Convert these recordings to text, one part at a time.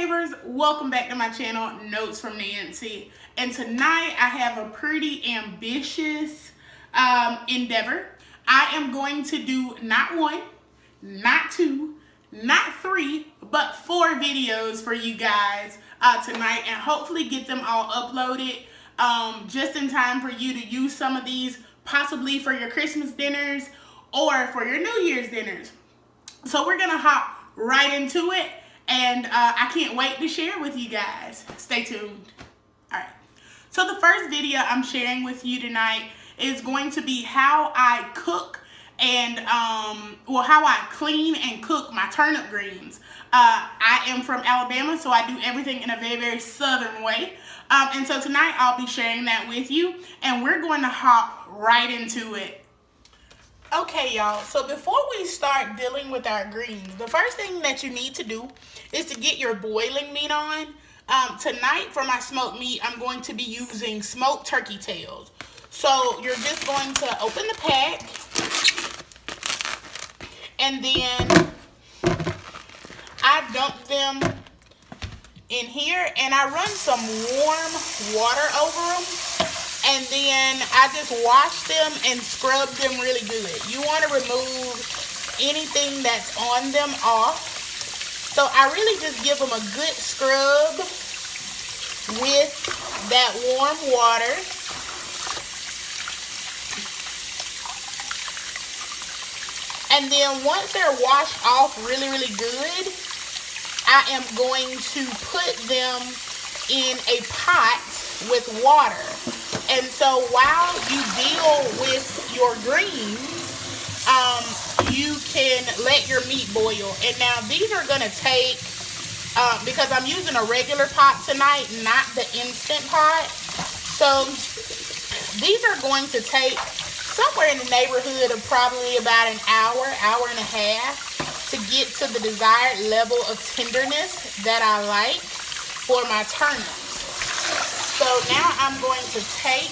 savers, welcome back to my channel, Notes from Nancy. And tonight I have a pretty ambitious endeavor. I am going to do not one, not two, not three, but 4 videos for you guys tonight, and hopefully get them all uploaded just in time for you to use some of these possibly for your Christmas dinners or for your New Year's dinners. So we're gonna hop right into it, and I can't wait to share with you guys. Stay tuned. All right. So the first video I'm sharing with you tonight is going to be how I cook and how I clean and cook my turnip greens. I am from Alabama, so I do everything in a very, very southern way. And so tonight I'll be sharing that with you, and we're going to hop right into it. Okay, y'all, so before we start dealing with our greens, the first thing that you need to do is to get your boiling meat on. Tonight for my smoked meat, I'm going to be using smoked turkey tails. So you're just going to open the pack, and then I dump them in here, and I run some warm water over them. And then I just wash them and scrub them really good. You want to remove anything that's on them off. So I really just give them a good scrub with that warm water. And then once they're washed off really, really good, I am going to put them in a pot with water. And so while you deal with your greens, you can let your meat boil. And now these are going to take, because I'm using a regular pot tonight, not the Instant Pot. So these are going to take somewhere in the neighborhood of probably about an hour, hour and a half to get to the desired level of tenderness that I like for my turnips. So now I'm going to take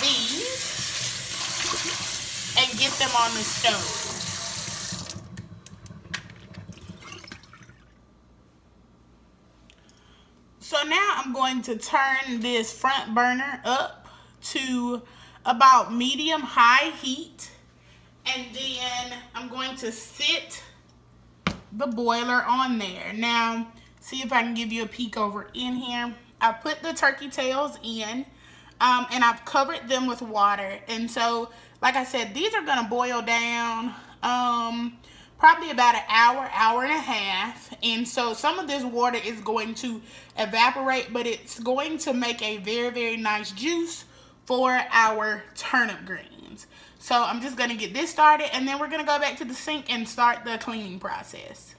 these and get them on the stove. So now I'm going to turn this front burner up to about medium-high heat, and then I'm going to sit the boiler on there. Now, see if I can give you a peek over in here. I put the turkey tails in, and I've covered them with water. And so, like I said, these are gonna boil down probably about an hour, hour and a half. And so some of this water is going to evaporate, but it's going to make a very, very nice juice for our turnip greens. So I'm just gonna get this started, and then we're gonna go back to the sink and start the cleaning process.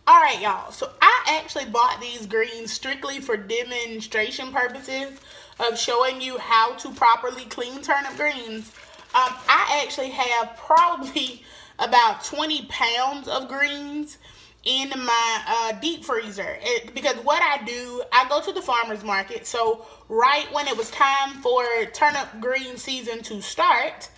All right, y'all, so I actually bought these greens strictly for demonstration purposes of showing you how to properly clean turnip greens. I actually have probably about 20 pounds of greens in my deep freezer. Because what I do, I go to the farmer's market. So right when it was time for turnip green season to start,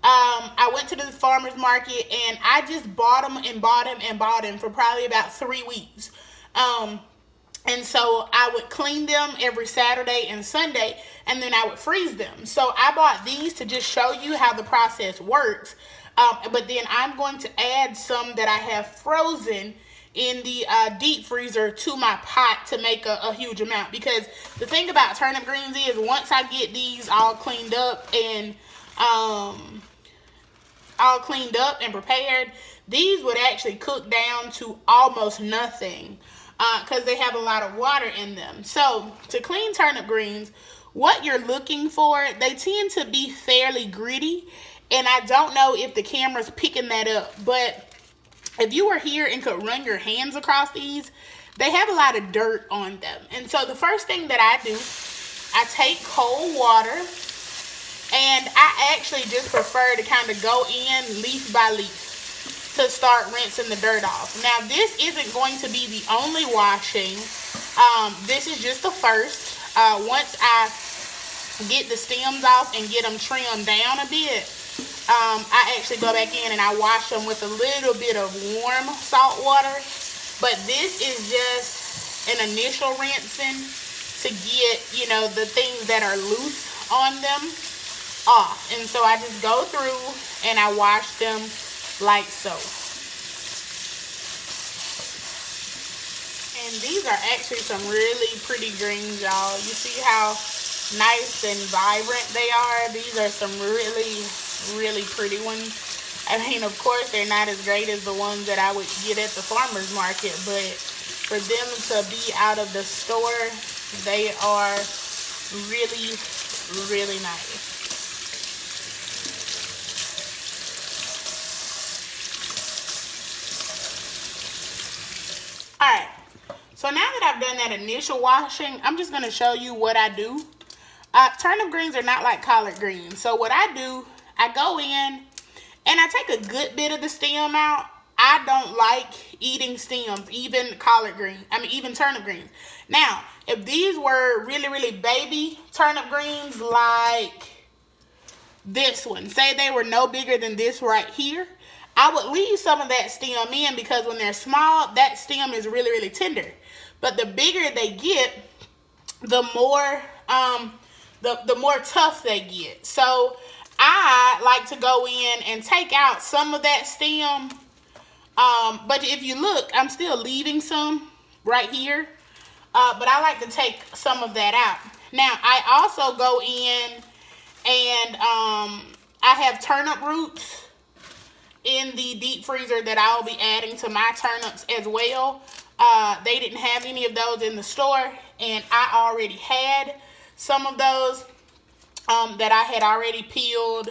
I went to the farmer's market, and I just bought them and bought them and bought them for probably about 3 weeks. And so I would clean them every Saturday and Sunday, and then I would freeze them. So I bought these to just show you how the process works. But then I'm going to add some that I have frozen in the deep freezer to my pot to make a huge amount. Because the thing about turnip greens is, once I get these all cleaned up and prepared, these would actually cook down to almost nothing because they have a lot of water in them. So to clean turnip greens, what you're looking for, they tend to be fairly gritty, and I don't know if the camera's picking that up, but if you were here and could run your hands across these, they have a lot of dirt on them. And so the first thing that I do, I take cold water, and I actually just prefer to kind of go in leaf by leaf to start rinsing the dirt off. Now, this isn't going to be the only washing. This is just the first. Once I get the stems off and get them trimmed down a bit, I actually go back in and I wash them with a little bit of warm salt water. But this is just an initial rinsing to get, you know, the things that are loose on them off. And so I just go through and I wash them like so. And these are actually some really pretty greens, y'all. You see how nice and vibrant they are? These are some really pretty ones. I mean, of course, they're not as great as the ones that I would get at the farmer's market, but for them to be out of the store, they are really nice. Alright, so now that I've done that initial washing, I'm just going to show you what I do. Turnip greens are not like collard greens. So what I do, I go in and I take a good bit of the stem out. I don't like eating stems, even even turnip greens. Now, if these were really baby turnip greens like this one, say they were no bigger than this right here, I would leave some of that stem in because when they're small, that stem is really tender. But the bigger they get, the more the more tough they get. So I like to go in and take out some of that stem. But if you look, I'm still leaving some right here. But I like to take some of that out. Now, I also go in and I have turnip roots in the deep freezer that I'll be adding to my turnips as well. They didn't have any of those in the store, and I already had some of those that I had already peeled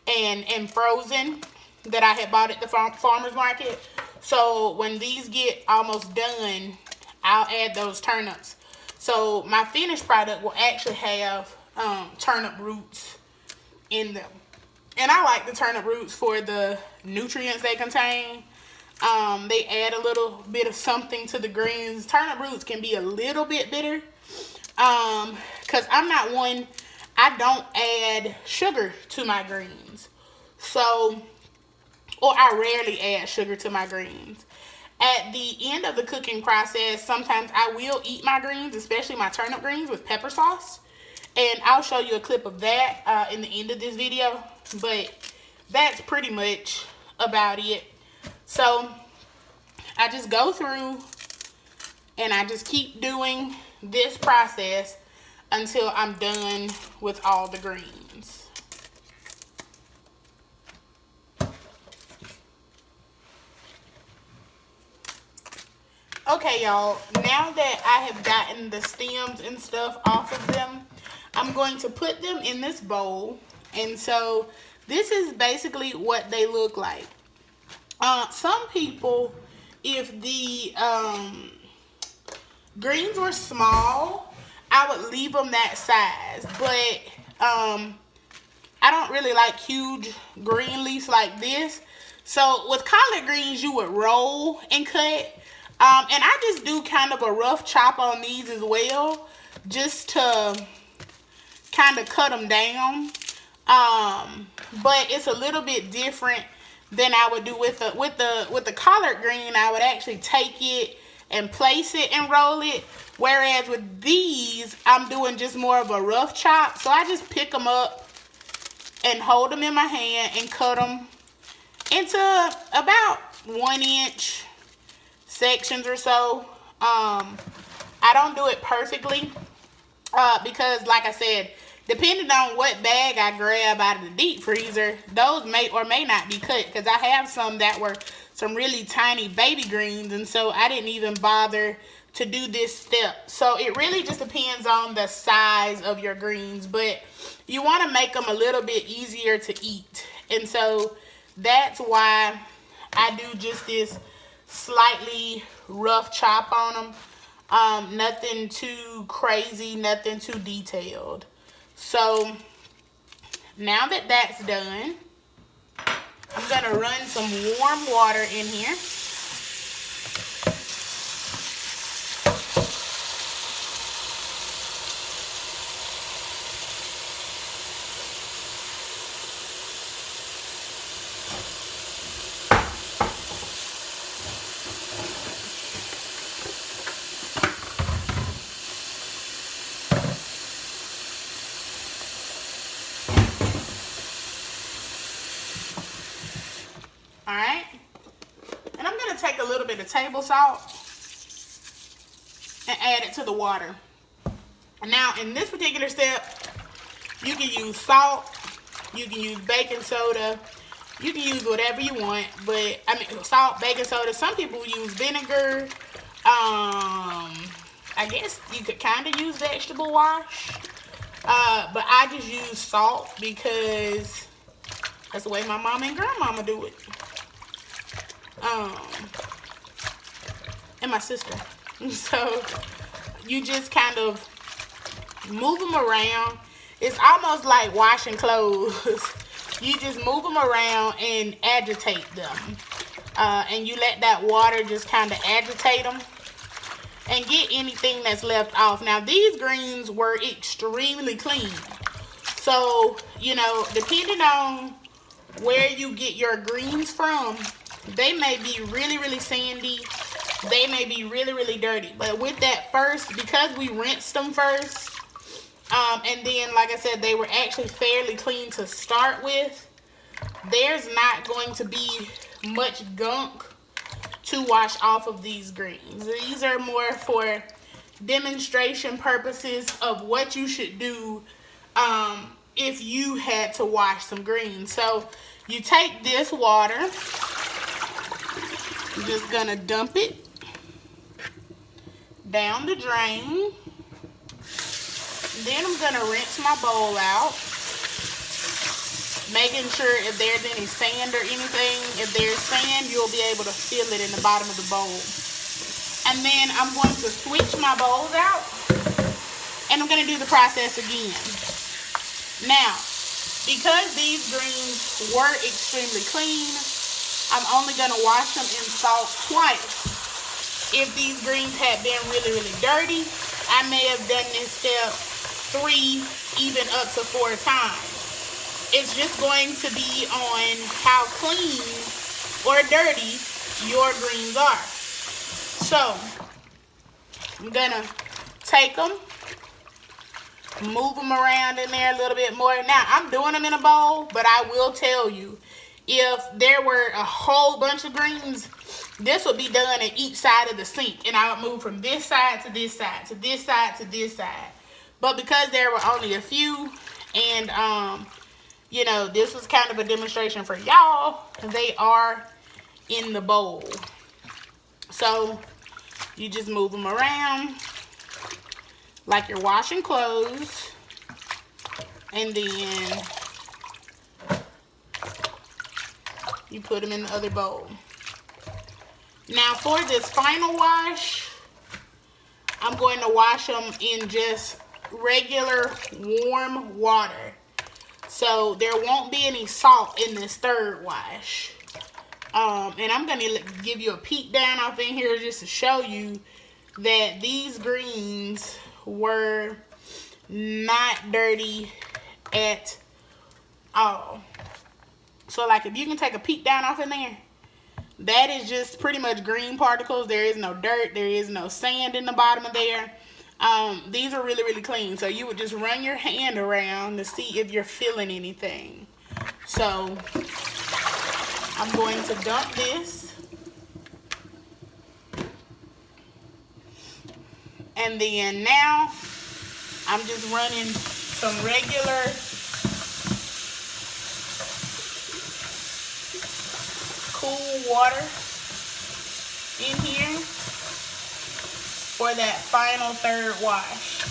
and frozen that I had bought at the farmer's market. So when these get almost done, I'll add those turnips. So my finished product will actually have turnip roots in them. And I like the turnip roots for the nutrients they contain. They add a little bit of something to the greens. Turnip roots can be a little bit bitter. Because I'm not one, I don't add sugar to my greens. So, or I rarely add sugar to my greens. At the end of the cooking process, sometimes I will eat my greens, especially my turnip greens, with pepper sauce. And I'll show you a clip of that in the end of this video. But that's pretty much about it. So I just go through and I just keep doing this process until I'm done with all the greens. Okay, y'all, now that I have gotten the stems and stuff off of them, I'm going to put them in this bowl. And so this is basically what they look like. Some people, if the greens were small, I would leave them that size. But I don't really like huge green leaves like this. So with collard greens, you would roll and cut. And I just do kind of a rough chop on these as well, just to kind of cut them down. But it's a little bit different than I would do with the collard green. I would actually take it and place it and roll it. Whereas with these, I'm doing just more of a rough chop. So I just pick them up and hold them in my hand and cut them into about 1-inch sections or so. I don't do it perfectly because, like I said, depending on what bag I grab out of the deep freezer, those may or may not be cut, because I have some that were some really tiny baby greens, and so I didn't even bother to do this step. So it really just depends on the size of your greens, but you want to make them a little bit easier to eat. And so that's why I do just this slightly rough chop on them. Nothing too crazy, nothing too detailed. So now that that's done, I'm going to run some warm water in here. take a little bit of table salt and add it to the water. Now, in this particular step, you can use salt, you can use baking soda, you can use whatever you want, but I mean salt, baking soda. Some people use vinegar. I guess you could kind of use vegetable wash, but I just use salt because that's the way my mama and grandmama do it. And my sister. So you just kind of move them around. It's almost like washing clothes. You just move them around and agitate them. And you let that water just kind of agitate them and get anything that's left off. Now, these greens were extremely clean. So, you know, depending on where you get your greens from, they may be really, really sandy. They may be really, really dirty. But with that first, because we rinsed them first, and then, like I said, they were actually fairly clean to start with, there's not going to be much gunk to wash off of these greens. These are more for demonstration purposes of what you should do if you had to wash some greens. So you take this water, you're just gonna dump it down the drain. Then I'm gonna rinse my bowl out, making sure if there's any sand or anything. If there's sand, you'll be able to feel it in the bottom of the bowl. And then I'm going to switch my bowls out, and I'm gonna do the process again. Now, because these greens were extremely clean, I'm only gonna wash them in salt twice. If these greens had been really, really dirty, I may have done this step 3, even up to 4 times. It's just going to be on how clean or dirty your greens are. So, I'm gonna take them, move them around in there a little bit more. Now, I'm doing them in a bowl, but I will tell you, if there were a whole bunch of greens, this would be done at each side of the sink, and I would move from this side to this side, to this side to this side. But because there were only a few, and you know, this was kind of a demonstration for y'all, they are in the bowl. So you just move them around like you're washing clothes, and then you put them in the other bowl. Now for this final wash, I'm going to wash them in just regular warm water. So there won't be any salt in this third wash. And I'm going to give you a peek down off in here just to show you that these greens were not dirty at all. So like if you can take a peek down off in there, that is just pretty much green particles. There is no dirt. There is no sand in the bottom of there. These are really, really clean. So you would just run your hand around to see if you're feeling anything. So I'm going to dump this. And then now I'm just running some regular cool water in here for that final third wash.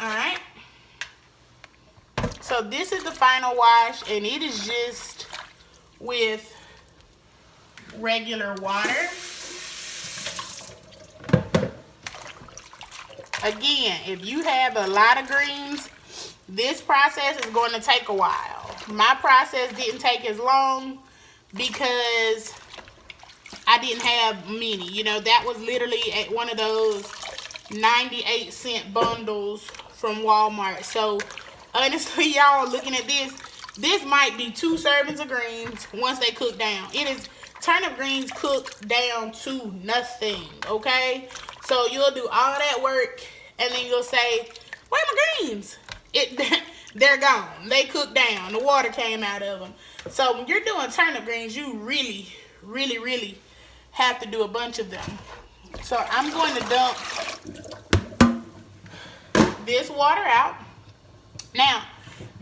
Alright. So this is the final wash, and it is just with regular water. Again, if you have a lot of greens, this process is going to take a while. My process didn't take as long because I didn't have many. You know, that was literally at one of those 98-cent bundles from Walmart. So, honestly, y'all, looking at this might be 2 servings of greens once they cook down. It is turnip greens cooked down to nothing, okay? So you'll do all that work, and then you'll say, where are my greens? They're gone. They cooked down. The water came out of them. So when you're doing turnip greens, you really, really, really have to do a bunch of them. So I'm going to dump this water out. Now,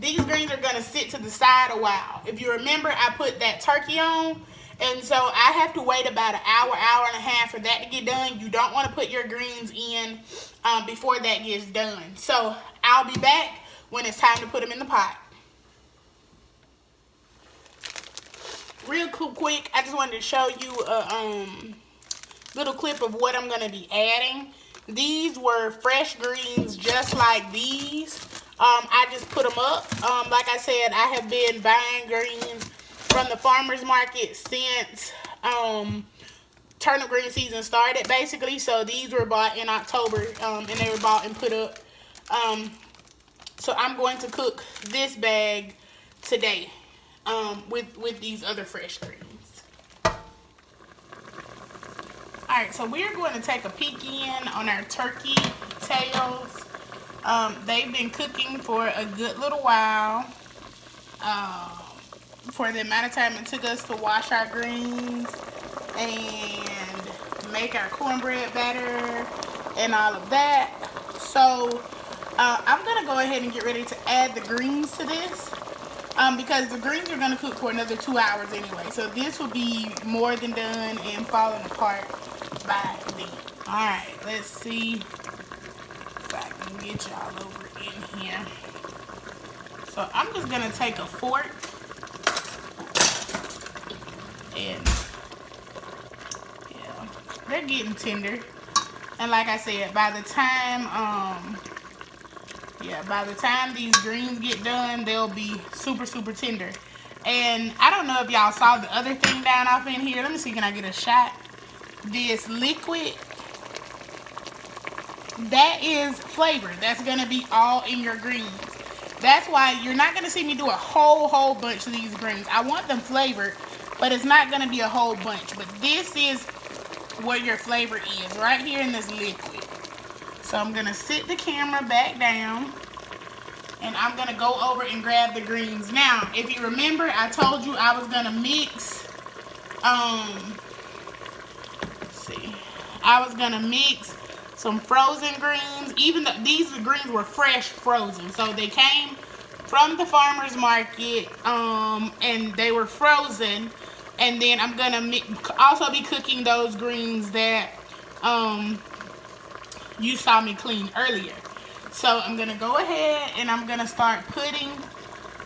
these greens are going to sit to the side a while. If you remember, I put that turkey on, and so I have to wait about an hour, hour and a half for that to get done. You don't want to put your greens in before that gets done. So I'll be back when it's time to put them in the pot. Real quick, I just wanted to show you a little clip of what I'm going to be adding. These were fresh greens just like these. I just put them up. Like I said, I have been buying greens from the farmer's market since turnip green season started, basically. So these were bought in October, and they were bought and put up. So I'm going to cook this bag today with these other fresh greens. Alright, so we're going to take a peek in on our turkey tails. They've been cooking for a good little while. For the amount of time it took us to wash our greens and make our cornbread batter and all of that. So I'm going to go ahead and get ready to add the greens to this because the greens are going to cook for another 2 hours anyway. So this will be more than done and falling apart by then. Alright, let's see if I can get y'all over in here. So I'm just going to take a fork and yeah, they're getting tender. And like I said, by the time these greens get done, they'll be super, super tender. And I don't know if y'all saw the other thing down off in here. Let me see, can I get a shot? This liquid, that is flavor. That's gonna be all in your greens. That's why you're not gonna see me do a whole bunch of these greens. I want them flavored, but it's not gonna be a whole bunch. But this is where your flavor is, right here in this liquid. So I'm gonna sit the camera back down and I'm gonna go over and grab the greens. Now, if you remember, I told you I was gonna mix, I was gonna mix some frozen greens. Even though these greens were fresh frozen, so they came from the farmer's market, and they were frozen. And then I'm gonna also be cooking those greens that you saw me clean earlier. So I'm gonna go ahead and I'm gonna start putting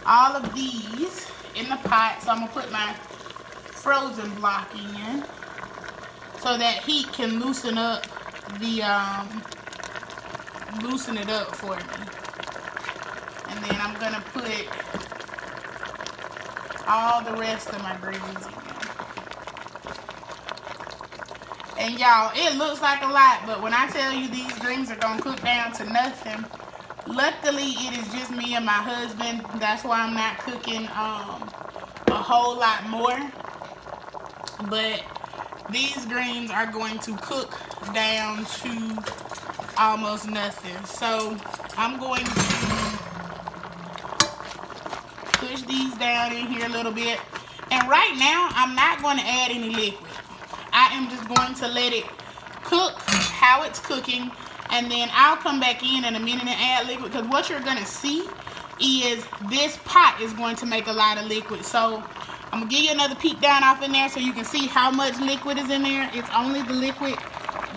all of these in the pot. So I'm gonna put my frozen block in so that heat can loosen up loosen it up for me. And then I'm gonna put all the rest of my greens in. And y'all, it looks like a lot, but when I tell you these greens are gonna cook down to nothing, luckily it is just me and my husband. That's why I'm not cooking a whole lot more. But these greens are going to cook down to almost nothing. So I'm going to push these down in here a little bit. And right now, I'm not going to add any liquid. I am just going to let it cook how it's cooking. And then I'll come back in a minute and add liquid. Because what you're going to see is this pot is going to make a lot of liquid. So I'm going to give you another peek down off in there so you can see how much liquid is in there. It's only the liquid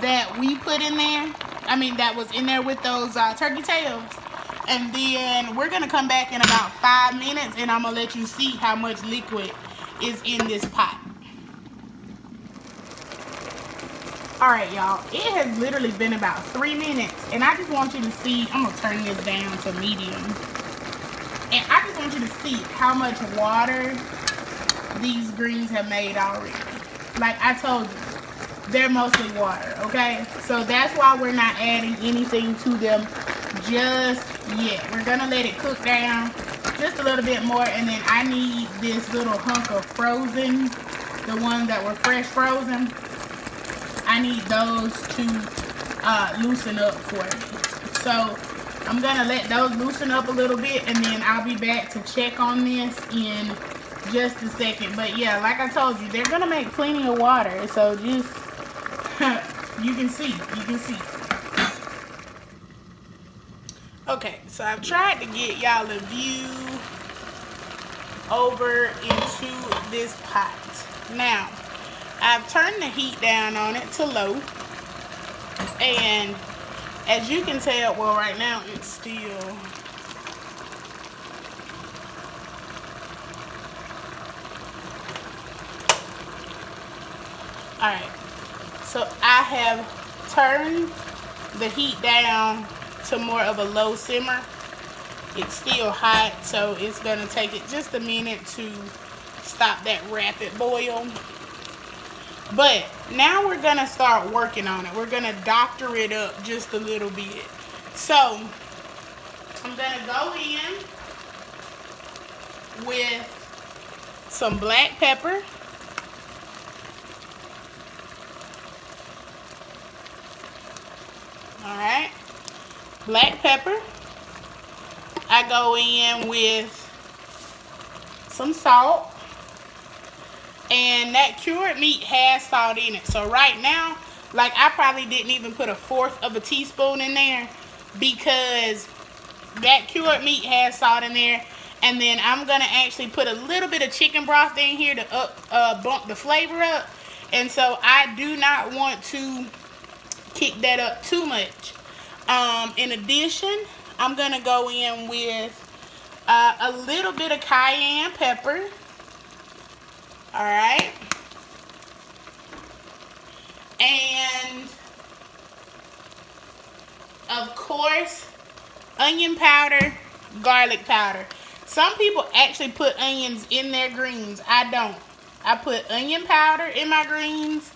that we put in there. I mean, that was in there with those turkey tails. And then we're going to come back in about 5 minutes and I'm going to let you see how much liquid is in this pot. Alright, y'all. It has literally been about 3 minutes. And I just want you to see, I'm going to turn this down to medium. And I just want you to see how much water these greens have made already. Like I told you, they're mostly water, okay? So that's why we're not adding anything to them just yet. We're gonna let it cook down just a little bit more, and then I need this little hunk of frozen, the ones that were fresh frozen. I need those to loosen up for it. So I'm gonna let those loosen up a little bit, and then I'll be back to check on this in just a second. But yeah, like I told you, they're gonna make plenty of water, so just you can see. Okay, so I've tried to get y'all a view over into this pot. Now, I've turned the heat down on it to low, and as you can tell, well, right now it's still alright. So I have turned the heat down to more of a low simmer. It's still hot, so it's gonna take it just a minute to stop that rapid boil. But now we're gonna start working on it. We're gonna doctor it up just a little bit. So I'm gonna go in with some black pepper. All right, black pepper. I go in with some salt. And that cured meat has salt in it. So right now, like, I probably didn't even put 1/4 of a teaspoon in there, because that cured meat has salt in there. And then I'm gonna actually put a little bit of chicken broth in here to bump the flavor up. And so I do not want to kick that up too much. In addition, I'm gonna go in with a little bit of cayenne pepper. All right, and of course, onion powder, garlic powder. Some people actually put onions in their greens. I don't. I put onion powder in my greens,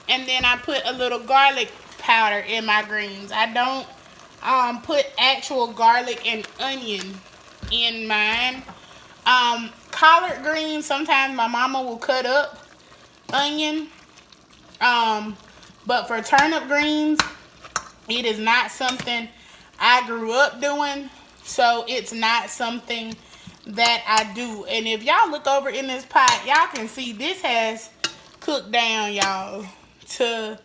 and then I put a little garlic powder in my greens. I don't put actual garlic and onion in mine. Collard greens, sometimes my mama will cut up onion. But for turnip greens, it is not something I grew up doing. So it's not something that I do. And if y'all look over in this pot, y'all can see this has cooked down, y'all, to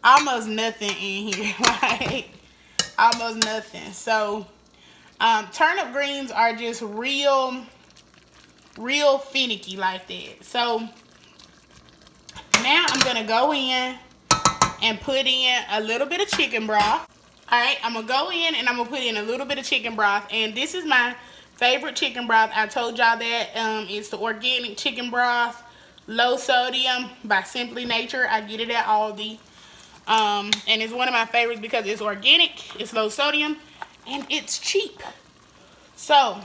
almost nothing in here. Like, almost nothing. So turnip greens are just real finicky like that. So now I'm gonna go in and put in a little bit of chicken broth. All right, I'm gonna go in and I'm gonna put in a little bit of chicken broth, and this is my favorite chicken broth. I told y'all that it's the organic chicken broth, low sodium by Simply Nature. I get it at Aldi, and it's one of my favorites because it's organic, it's low sodium, and it's cheap. So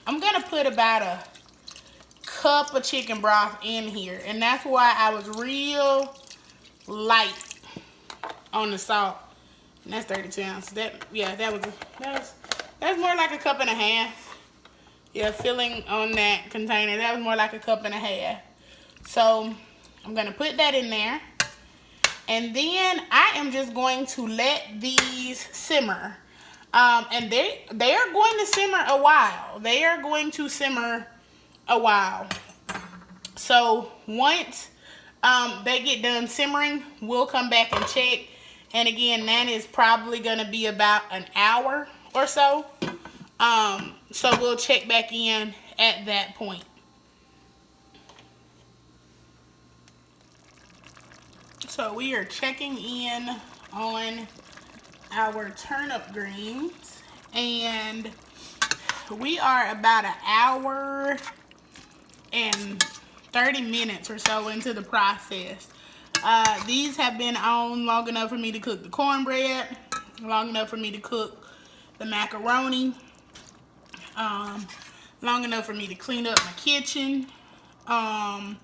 I'm gonna put about a cup of chicken broth in here, and that's why I was real light on the salt. And that's 32 ounces. That's more like a cup and a half. Yeah, filling on that container, that was more like a cup and a half. So I'm gonna put that in there, and then I am just going to let these simmer. And they are going to simmer a while. They are going to simmer a while. So once they get done simmering, we'll come back and check. And again, that is probably going to be about an hour or so. So we'll check back in at that point. So we are checking in on our turnip greens, and we are about an hour and 30 minutes or so into the process. These have been on long enough for me to cook the cornbread, long enough for me to cook the macaroni, long enough for me to clean up my kitchen. And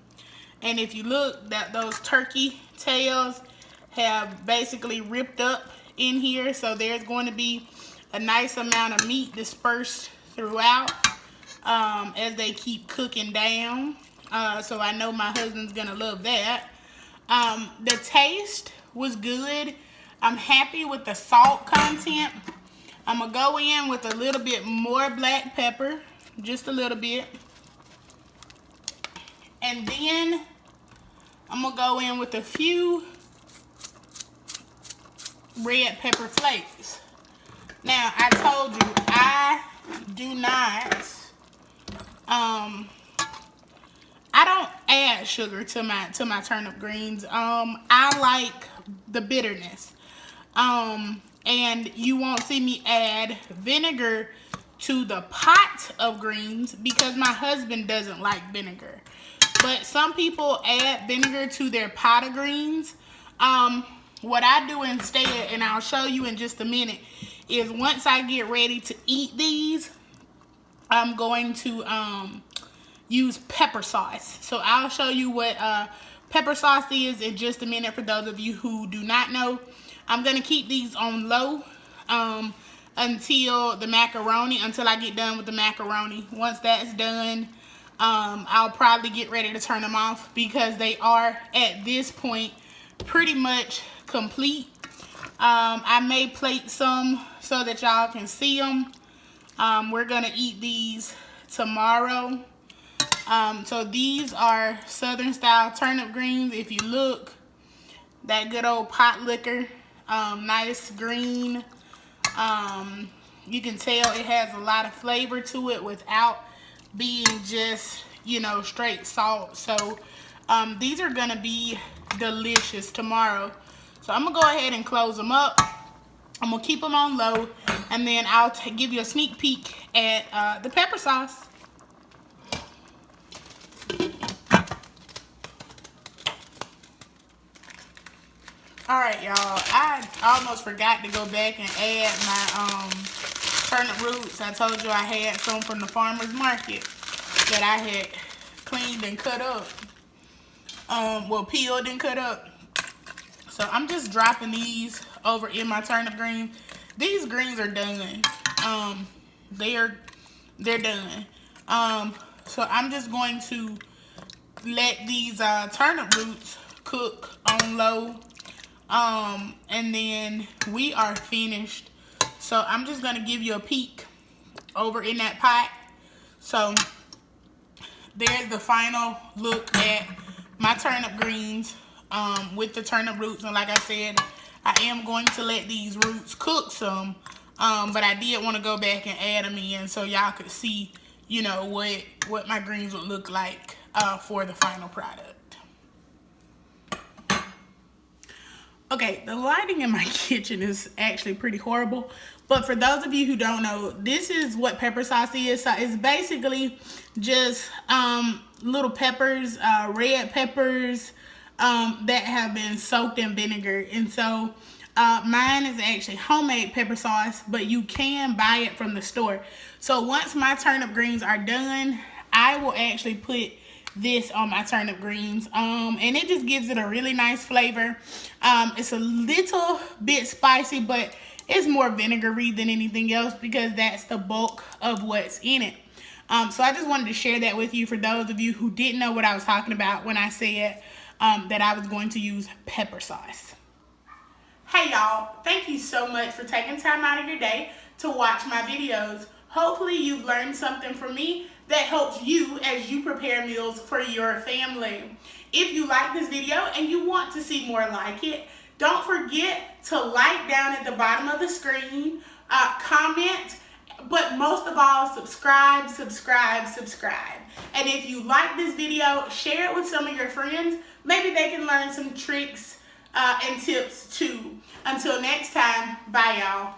if you look, those turkey tails have basically ripped up in here, so there's going to be a nice amount of meat dispersed throughout as they keep cooking down. So I know my husband's gonna love that. The taste was good. I'm happy with the salt content. I'm going to go in with a little bit more black pepper, just a little bit. And then I'm going to go in with a few red pepper flakes. Now, I told you, I do not, I don't add sugar to my turnip greens. I like the bitterness. And you won't see me add vinegar to the pot of greens because my husband doesn't like vinegar. But some people add vinegar to their pot of greens. What I do instead, and I'll show you in just a minute, is once I get ready to eat these, I'm going to use pepper sauce. So I'll show you what pepper sauce is in just a minute for those of you who do not know. I'm going to keep these on low until I get done with the macaroni. Once that's done, I'll probably get ready to turn them off because they are at this point pretty much complete. I may plate some so that y'all can see them. We're going to eat these tomorrow. So these are Southern style turnip greens. If you look, that good old pot liquor, nice green. You can tell it has a lot of flavor to it without being just, you know, straight salt. So these are gonna be delicious tomorrow. So I'm gonna go ahead and close them up. I'm gonna keep them on low, and then I'll give you a sneak peek at the pepper sauce. Alright, y'all, I almost forgot to go back and add my turnip roots. I told you I had some from the farmer's market that I had cleaned and cut up. Well, peeled and cut up. So I'm just dropping these over in my turnip greens. These greens are done. They're done. So I'm just going to let these turnip roots cook on low. And then we are finished. So I'm just going to give you a peek over in that pot. So there's the final look at my turnip greens with the turnip roots. And like I said, I am going to let these roots cook some. But I did want to go back and add them in so y'all could see, you know, what my greens would look like for the final product. Okay, the lighting in my kitchen is actually pretty horrible. But for those of you who don't know, this is what pepper sauce is. So it's basically just little peppers, red peppers that have been soaked in vinegar. And so mine is actually homemade pepper sauce, but you can buy it from the store. So once my turnip greens are done, I will actually put this on my turnip greens, and it just gives it a really nice flavor. It's a little bit spicy, but it's more vinegary than anything else because that's the bulk of what's in it. So I just wanted to share that with you for those of you who didn't know what I was talking about when I said that I was going to use pepper sauce. Hey y'all, thank you so much for taking time out of your day to watch my videos. Hopefully you've learned something from me that helps you as you prepare meals for your family. If you like this video and you want to see more like it, don't forget to like down at the bottom of the screen, comment, but most of all, subscribe. And if you like this video, share it with some of your friends. Maybe they can learn some tricks and tips too. Until next time, bye y'all.